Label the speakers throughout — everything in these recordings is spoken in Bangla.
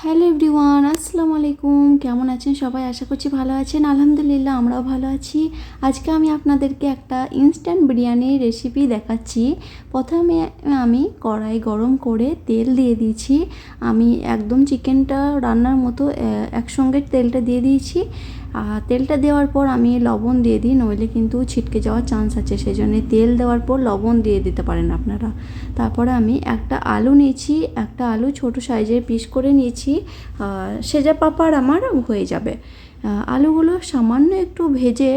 Speaker 1: হ্যালো এভরিওয়ান, আসসালামু আলাইকুম। কেমন আছেন সবাই? আশা করছি ভালো আছেন। আলহামদুলিল্লাহ আমরাও ভালো আছি। আজকে আমি আপনাদেরকে একটা ইনস্ট্যান্ট বিরিয়ানির রেসিপি দেখাচ্ছি। প্রথমে আমি কড়াই গরম করে তেল দিয়ে দিয়েছি। আমি একদম চিকেনটা রান্নার মতো একসঙ্গে তেলটা দিয়ে দিয়েছি। তেলটা দেওয়ার পর আমি লবণ দিয়ে দিই, নইলে কিন্তু ছিটকে যাওয়ার চান্স আছে, সেই জন্য তেল দেওয়ার পর লবণ দিয়ে দিতে পারেন আপনারা। তারপরে আমি একটা আলু নিয়েছি, একটা আলু ছোট সাইজের পিস করে নিয়েছি। সেজা পাপার আমার হয়ে যাবে। আলুগুলো সামান্য একটু ভেজে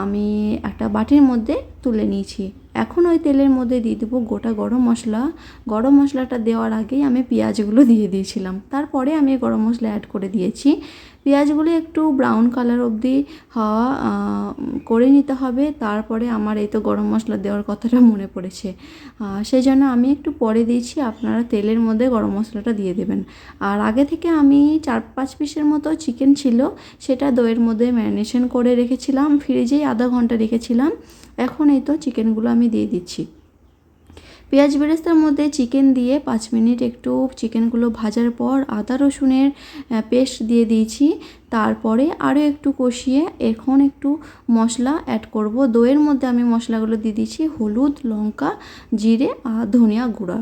Speaker 1: আমি একটা বাটির মধ্যে তুলে নিয়েছি। এখন ওই তেলের মধ্যে দিয়ে দেবো গোটা গরম মশলা। গরম মশলাটা দেওয়ার আগেই আমি পেঁয়াজগুলো দিয়ে দিয়েছিলাম, তারপরে আমি গরম মশলা অ্যাড করে দিয়েছি। পেঁয়াজগুলো একটু ব্রাউন কালার অবধি হওয়া করে নিতে হবে। তারপরে আমার এই তো গরম মশলা দেওয়ার কথাটা মনে পড়েছে, সেই জন্য আমি একটু পরে দিয়েছি। আপনারা তেলের মধ্যে গরম মশলাটা দিয়ে দেবেন। আর আগে থেকে আমি 4-5 পিসের মতো চিকেন ছিল, সেটা দইয়ের মধ্যে ম্যারিনেশন করে রেখেছিলাম, ফ্রিজেই আধা ঘন্টা রেখেছিলাম। এখন এই তো চিকেনগুলো আমি দিয়ে দিচ্ছি। পেঁয়াজ বেরেস্তার মধ্যে চিকেন দিয়ে 5 মিনিট একটু চিকেনগুলো ভাজার পর আদা রসুনের পেস্ট দিয়ে দিয়েছি। তারপরে আরও একটু কষিয়ে এখন একটু মশলা অ্যাড করব। দইয়ের মধ্যে আমি মশলাগুলো দিয়ে দিয়েছি, হলুদ, লঙ্কা, জিরে আর ধনিয়া গুঁড়া।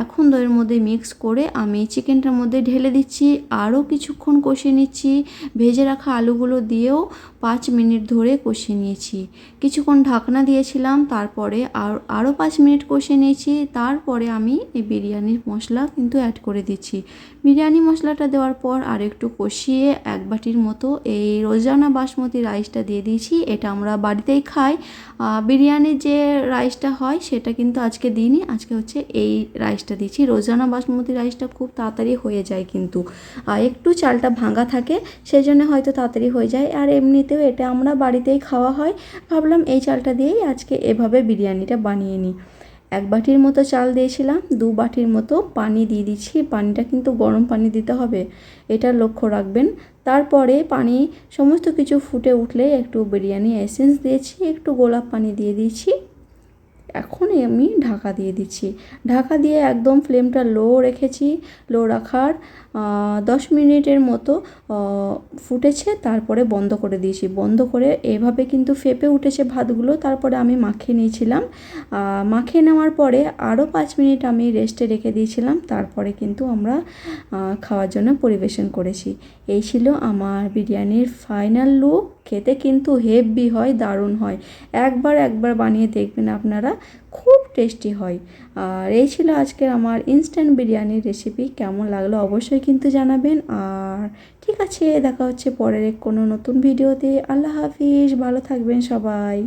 Speaker 1: এখন দইয়ের মধ্যে মিক্স করে আমি চিকেনটার মধ্যে ঢেলে দিচ্ছি। আরও কিছুক্ষণ কষিয়ে নিচ্ছি। ভেজে রাখা আলুগুলো দিয়েও 5 মিনিট ধরে কষিয়ে নিয়েছি। কিছুক্ষণ ঢাকনা দিয়েছিলাম, তারপরে আরও 5 মিনিট কষিয়ে নিয়েছি। তারপরে আমি এই বিরিয়ানির মশলা কিন্তু অ্যাড করে দিচ্ছি। বিরিয়ানি মশলাটা দেওয়ার পর আর একটু কষিয়ে এক বাটির মতো এই রোজানা বাসমতি রাইসটা দিয়ে দিয়েছি। এটা আমরা বাড়িতেই খাই। বিরিয়ানির যে রাইসটা হয় সেটা কিন্তু আজকে দিইনি, আজকে হচ্ছে এই রাইসটা দিয়েছি। রোজানা বাসমতি রাইসটা খুব তাড়াতাড়ি হয়ে যায়, কিন্তু একটু চালটা ভাঙা থাকে, সেই জন্য হয়তো তাড়াতাড়ি হয়ে যায়। আর এমনিতেও এটা আমরা বাড়িতেই খাওয়া হয়, ভাবলাম এই চালটা দিয়েই আজকে এভাবে বিরিয়ানিটা বানিয়ে নিই। 1 বাটির মতো চাল দিয়েছিলাম, 2 বাটির মতো পানি দিয়ে দিচ্ছি। পানিটা কিন্তু গরম পানি দিতে হবে, এটা লক্ষ্য রাখবেন। তারপরে পানি সমস্ত কিছু ফুটে উঠলে একটু বিরিয়ানি এসেন্স দিয়েছি, একটু গোলাপ পানি দিয়ে দিয়েছি। এখন আমি ঢাকা দিয়ে দিচ্ছি। ঢাকা দিয়ে একদম ফ্লেমটা লো রেখেছি। লো রাখার 10 মিনিটের মতো ফুটেছে, তারপরে বন্ধ করে দিয়েছি। বন্ধ করে এভাবে কিন্তু ফেপে উঠেছে ভাতগুলো। তারপরে আমি মাখিয়ে নিয়েছিলাম। মাখিয়ে নেওয়ার পরে আরও 5 মিনিট আমি রেস্টে রেখে দিয়েছিলাম। তারপরে কিন্তু আমরা খাওয়ার জন্য পরিবেশন করেছি। এই ছিল আমার বিরিয়ানির ফাইনাল লুক। খেতে কিন্তু হেভি হয়, দারুণ হয়। একবার বানিয়ে দেখবেন আপনারা, খুব টেস্টি হয়। আর এই ছিল আজকের আমার ইনস্ট্যান্ট বিরিয়ানির রেসিপি। কেমন লাগলো অবশ্যই কিন্তু জানাবেন। আর ঠিক আছে, দেখা হচ্ছে পরের কোনো নতুন ভিডিওতে। আল্লাহ হাফিজ, ভালো থাকবেন সবাই।